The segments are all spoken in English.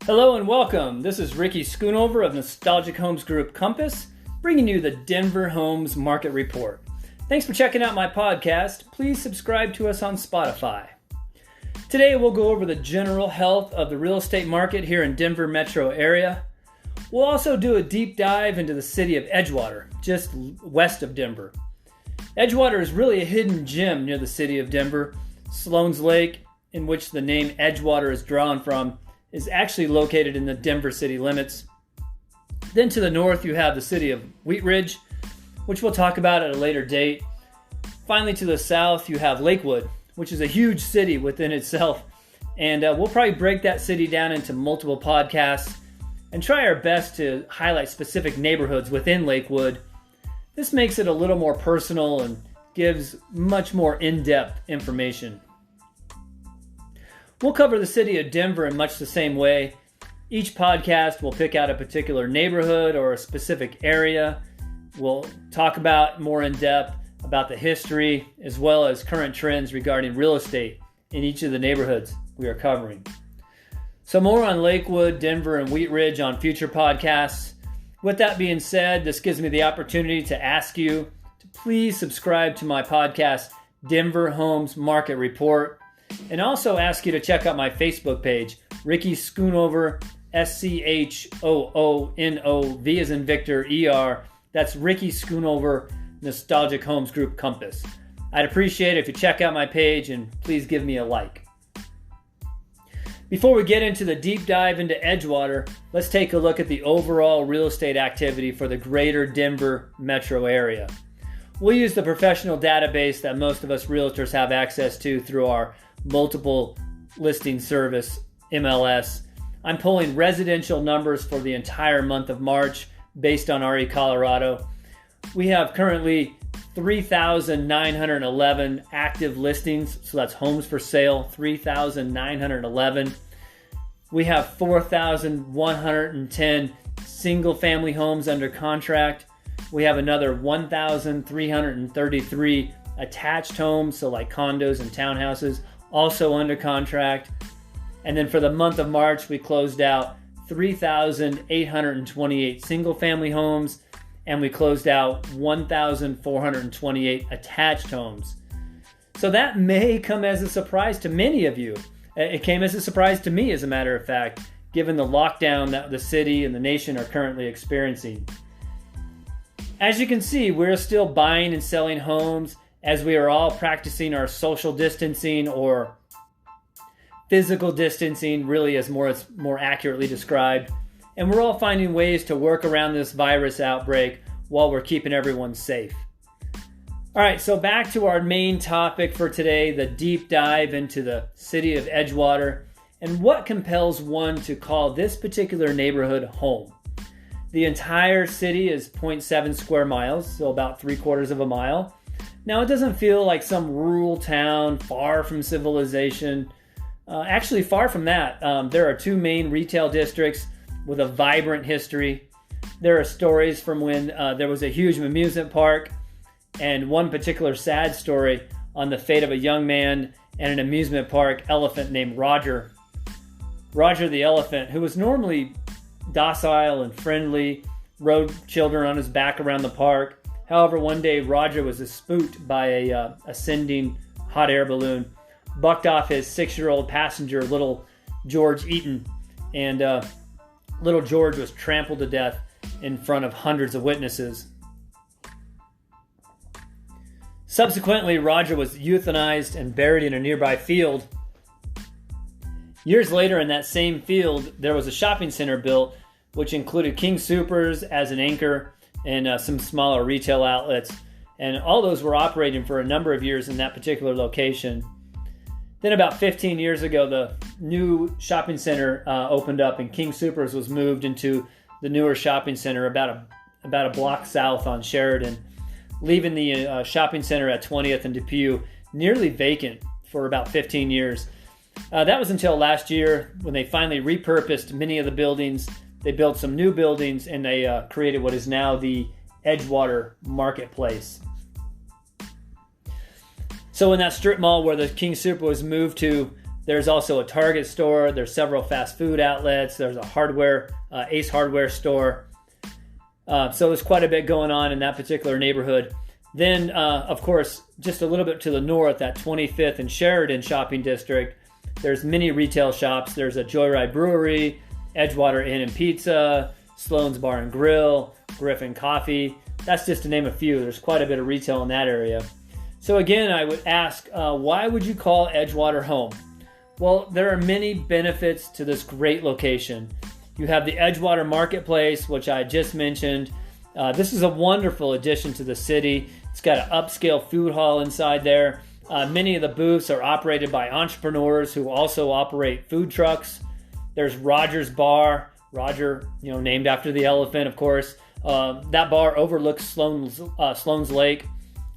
Hello and welcome. This is Ricky.schoonover of Nostalgic Homes Group Compass, bringing you the Denver Homes Market Report. Thanks for checking out my podcast. Please subscribe to us on Spotify. Today we'll go over the general health of the real estate market here in Denver metro area. We'll also do a deep dive into the city of Edgewater, just west of Denver. Edgewater is really a hidden gem near the city of Denver. Sloan's Lake, in which the name Edgewater is drawn from, is actually located in the Denver city limits. Then to the north you have the city of Wheat Ridge, which we'll talk about at a later date. Finally to the south you have Lakewood, which is a huge city within itself. And we'll probably break that city down into multiple podcasts and try our best to highlight specific neighborhoods within Lakewood. This makes it a little more personal and gives much more in-depth information. We'll cover the city of Denver in much the same way. Each podcast will pick out a particular neighborhood or a specific area. We'll talk about more in depth about the history as well as current trends regarding real estate in each of the neighborhoods we are covering. So more on Lakewood, Denver, and Wheat Ridge on future podcasts. With that being said, this gives me the opportunity to ask you to please subscribe to my podcast, Denver Homes Market Report. And also ask you to check out my Facebook page, Ricky.schoonover, SCHOONOV as in Victor, ER. That's Ricky.schoonover, Nostalgic Homes Group Compass. I'd appreciate it if you check out my page and please give me a like. Before we get into the deep dive into Edgewater, let's take a look at the overall real estate activity for the greater Denver metro area. We'll use the professional database that most of us realtors have access to through our multiple listing service, MLS. I'm pulling residential numbers for the entire month of March based on RE Colorado. We have currently 3,911 active listings, so that's homes for sale, 3,911. We have 4,110 single-family homes under contract. We have another 1,333 attached homes, so like condos and townhouses, also under contract. And then for the month of March, we closed out 3,828 single-family homes, and we closed out 1,428 attached homes. So that may come as a surprise to many of you. It came as a surprise to me, as a matter of fact, given the lockdown that the city and the nation are currently experiencing. As you can see, we're still buying and selling homes as we are all practicing our social distancing, or physical distancing, really as more accurately described. And we're all finding ways to work around this virus outbreak while we're keeping everyone safe. All right, so back to our main topic for today, the deep dive into the city of Edgewater and what compels one to call this particular neighborhood home. The entire city is 0.7 square miles, so about 3/4 of a mile. Now, it doesn't feel like some rural town far from civilization. Actually, far from that. There are two main retail districts with a vibrant history. There are stories from when there was a huge amusement park, and one particular sad story on the fate of a young man and an amusement park elephant named Roger. Roger the elephant, who was normally docile and friendly, rode children on his back around the park. However, one day Roger was spooked by a ascending hot air balloon, bucked off his 6-year-old passenger, little George Eaton, and little George was trampled to death in front of hundreds of witnesses. Subsequently, Roger was euthanized and buried in a nearby field. Years later, in that same field, there was a shopping center built, which included King Soopers as an anchor and some smaller retail outlets. And all those were operating for a number of years in that particular location. Then about 15 years ago, the new shopping center opened up, and King Soopers was moved into the newer shopping center about a block south on Sheridan, leaving the shopping center at 20th and Depew nearly vacant for about 15 years. That was until last year when they finally repurposed many of the buildings. They built some new buildings, and they created what is now the Edgewater Marketplace. So in that strip mall where the King Super was moved to, There's also a Target store. There's several fast food outlets. There's a Ace Hardware store. So there's quite a bit going on in that particular neighborhood. Then, of course, just a little bit to the north, at 25th and Sheridan shopping district, there's many retail shops. There's a Joyride Brewery, Edgewater Inn and Pizza, Sloan's Bar and Grill, Griffin Coffee. That's just to name a few. There's quite a bit of retail in that area. So again, I would ask, why would you call Edgewater home? Well, there are many benefits to this great location. You have the Edgewater Marketplace, which I just mentioned. This is a wonderful addition to the city. It's got an upscale food hall inside there. Many of the booths are operated by entrepreneurs who also operate food trucks. There's Roger's Bar. Roger, named after the elephant, of course. That bar overlooks Sloan's Lake.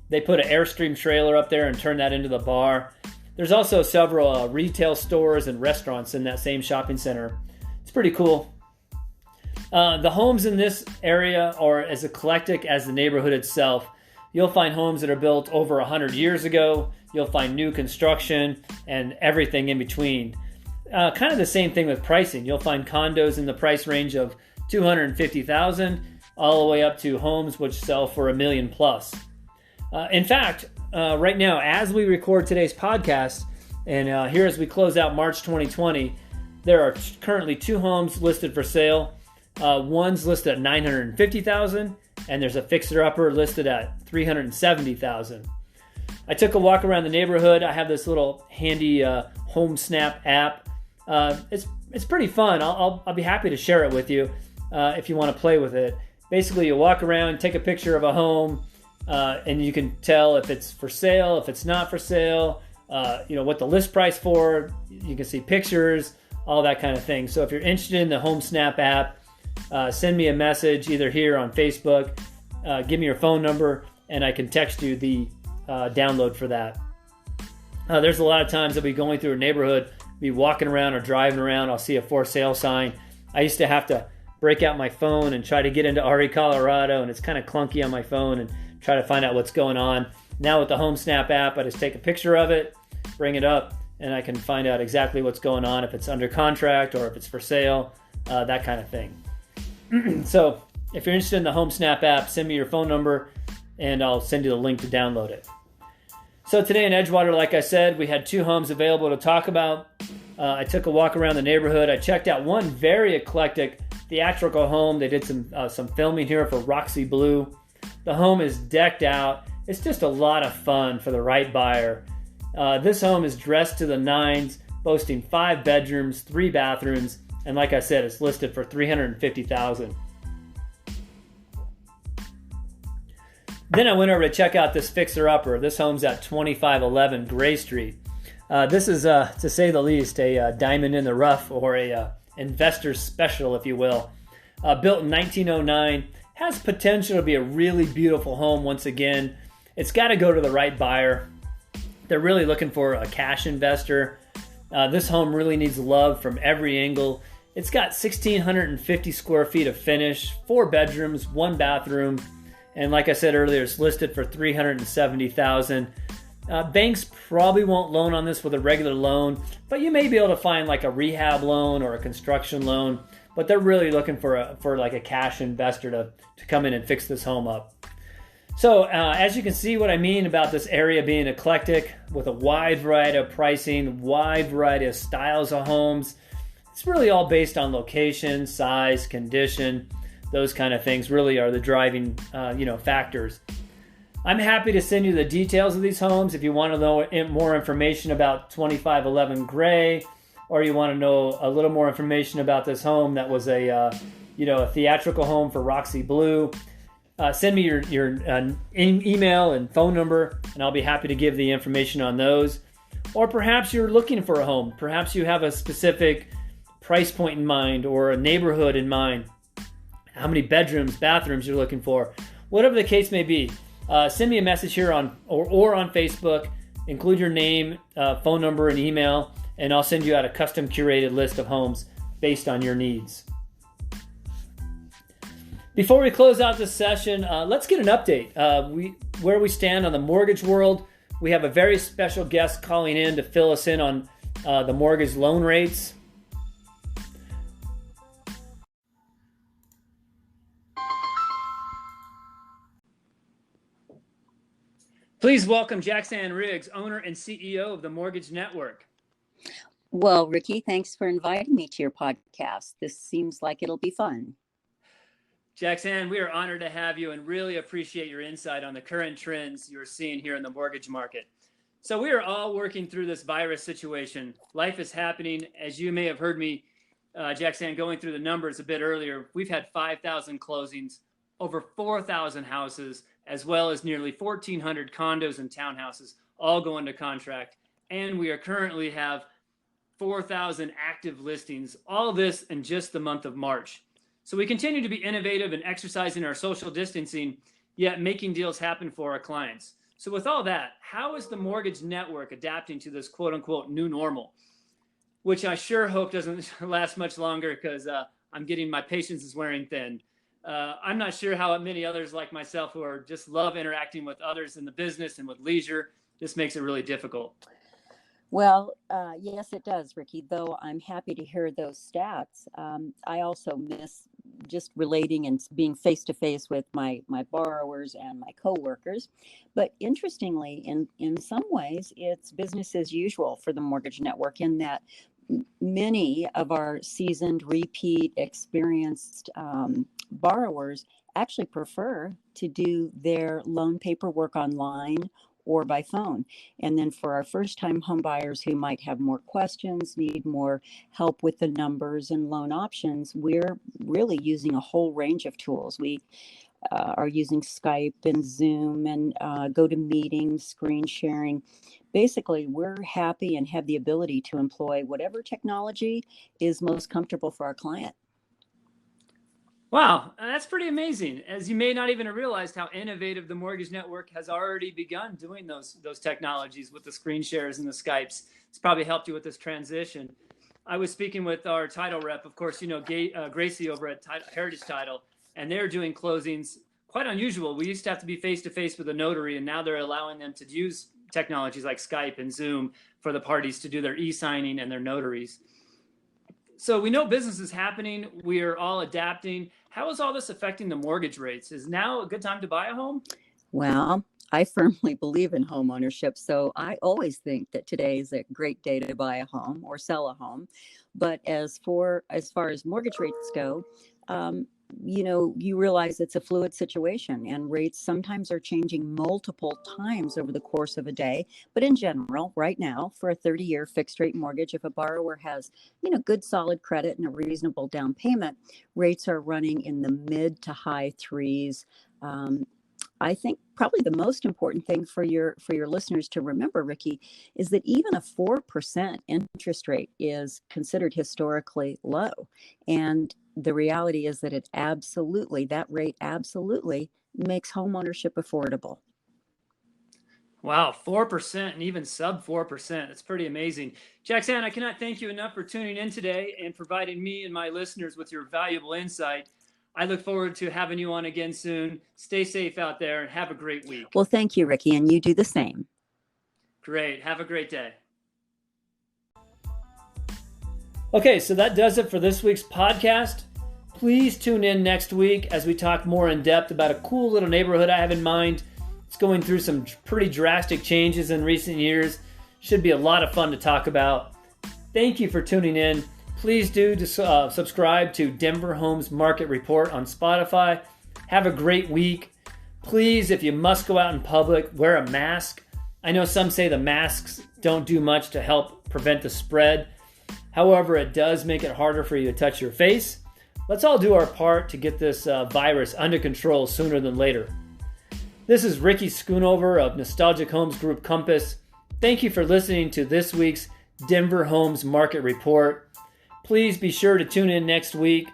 They put an Airstream trailer up there and turn that into the bar. There's also several retail stores and restaurants in that same shopping center. It's pretty cool. The homes in this area are as eclectic as the neighborhood itself. You'll find homes that are built over 100 years ago. You'll find new construction and everything in between. Kind of the same thing with pricing. You'll find condos in the price range of $250,000 all the way up to homes which sell for $1 million plus. In fact, right now, as we record today's podcast, and here as we close out March 2020, there are currently 2 homes listed for sale. One's listed at $950,000, and there's a fixer-upper listed at $370,000. I took a walk around the neighborhood. I have this little handy Home Snap app. It's pretty fun. I'll be happy to share it with you if you want to play with it. Basically, you walk around, take a picture of a home, and you can tell if it's for sale, if it's not for sale, what the list price for. You can see pictures, all that kind of thing. So if you're interested in the Home Snap app, send me a message either here on Facebook, give me your phone number, and I can text you the download for that. There's a lot of times I'll be going through a neighborhood, be walking around or driving around, I'll see a for sale sign. I used to have to break out my phone and try to get into RE Colorado, and it's kind of clunky on my phone, and try to find out what's going on. Now with the Home Snap app, I just take a picture of it, bring it up, and I can find out exactly what's going on, if it's under contract or if it's for sale, that kind of thing. So if you're interested in the Home Snap app, send me your phone number and I'll send you the link to download it. So today in Edgewater, like I said, we had 2 homes available to talk about. I took a walk around the neighborhood. I checked out one very eclectic theatrical home. They did some filming here for Roxy Blue. The home is decked out. It's just a lot of fun for the right buyer. This home is dressed to the nines, boasting 5 bedrooms, 3 bathrooms, and like I said, it's listed for $350,000. Then I went over to check out this fixer-upper. This home's at 2511 Gray Street. This is, to say the least, a diamond in the rough, or a investor special, if you will. Built in 1909, has potential to be a really beautiful home once again. It's got to go to the right buyer. They're really looking for a cash investor. This home really needs love from every angle. It's got 1,650 square feet of finish, 4 bedrooms, 1 bathroom, and like I said earlier, it's listed for $370,000. Banks probably won't loan on this with a regular loan, but you may be able to find like a rehab loan or a construction loan. But they're really looking for like a cash investor to come in and fix this home up. So as you can see, what I mean about this area being eclectic, with a wide variety of pricing, wide variety of styles of homes. It's really all based on location, size, condition. Those kind of things really are the driving factors. I'm happy to send you the details of these homes if you want to know more information about 2511 Gray, or you want to know a little more information about this home that was a theatrical home for Roxy Blue. Send me your email and phone number, and I'll be happy to give the information on those. Or perhaps you're looking for a home. Perhaps you have a specific price point in mind or a neighborhood in mind. How many bedrooms, bathrooms you're looking for. Whatever the case may be, send me a message here on Facebook. Include your name, phone number, and email, and I'll send you out a custom curated list of homes based on your needs. Before we close out this session, let's get an update. Where we stand on the mortgage world. We have a very special guest calling in to fill us in on the mortgage loan rates. Please welcome Jackson Riggs, owner and CEO of the Mortgage Network. Well, Ricky, thanks for inviting me to your podcast. This seems like it'll be fun. Jackson, we are honored to have you and really appreciate your insight on the current trends you're seeing here in the mortgage market. So we are all working through this virus situation. Life is happening. As you may have heard me, Jackson, going through the numbers a bit earlier, we've had 5,000 closings, over 4,000 houses, as well as nearly 1,400 condos and townhouses all go into contract. And we are currently have 4,000 active listings, all this in just the month of March. So we continue to be innovative and exercising our social distancing, yet making deals happen for our clients. So with all that, how is the Mortgage Network adapting to this quote unquote new normal, which I sure hope doesn't last much longer because I'm getting my patience is wearing thin. I'm not sure how many others like myself who are just love interacting with others in the business and with leisure. This makes it really difficult. Well, yes, it does, Ricky, though I'm happy to hear those stats. I also miss just relating and being face-to-face with my borrowers and my coworkers. But interestingly, in some ways, it's business as usual for the Mortgage Network in that many of our seasoned, repeat, experienced borrowers actually prefer to do their loan paperwork online or by phone. And then for our first-time home buyers who might have more questions, need more help with the numbers and loan options, we're really using a whole range of tools. We are using Skype and Zoom and GoToMeeting, screen sharing. Basically, we're happy and have the ability to employ whatever technology is most comfortable for our client. Wow, that's pretty amazing. As you may not even have realized how innovative the Mortgage Network has already begun doing those technologies with the screen shares and the Skypes. It's probably helped you with this transition. I was speaking with our title rep, of course, you know, Gracie over at Heritage Title, and they're doing closings quite unusual. We used to have to be face-to-face with a notary, and now they're allowing them to use technologies like Skype and Zoom for the parties to do their e-signing and their notaries. So we know business is happening. We are all adapting. How is all this affecting the mortgage rates? Is now a good time to buy a home? Well, I firmly believe in home ownership, so I always think that today is a great day to buy a home or sell a home. But as far as mortgage rates go, you realize it's a fluid situation and rates sometimes are changing multiple times over the course of a day. But in general, right now, for a 30-year fixed rate mortgage, if a borrower has, good solid credit and a reasonable down payment, rates are running in the mid to high threes. I think probably the most important thing for your listeners to remember, Ricky, is that even a 4% interest rate is considered historically low. And the reality is that that rate absolutely makes homeownership affordable. Wow, 4% and even sub 4%. It's pretty amazing. Jackson, I cannot thank you enough for tuning in today and providing me and my listeners with your valuable insight. I look forward to having you on again soon. Stay safe out there and have a great week. Well, thank you, Ricky, and you do the same. Great. Have a great day. Okay, so that does it for this week's podcast. Please tune in next week as we talk more in depth about a cool little neighborhood I have in mind. It's going through some pretty drastic changes in recent years. Should be a lot of fun to talk about. Thank you for tuning in. Please do subscribe to Denver Homes Market Report on Spotify. Have a great week. Please, if you must go out in public, wear a mask. I know some say the masks don't do much to help prevent the spread. However, it does make it harder for you to touch your face. Let's all do our part to get this virus under control sooner than later. This is Ricky Schoonover of Nostalgic Homes Group Compass. Thank you for listening to this week's Denver Homes Market Report. Please be sure to tune in next week.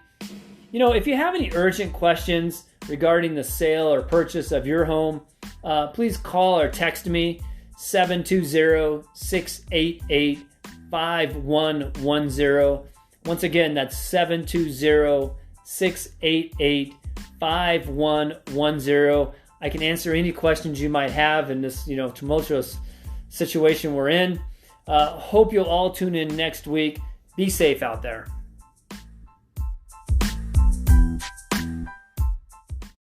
If you have any urgent questions regarding the sale or purchase of your home, please call or text me 720-688-5110. Once again, that's 720-688-5110. I can answer any questions you might have in this, tumultuous situation we're in. Hope you'll all tune in next week. Be safe out there.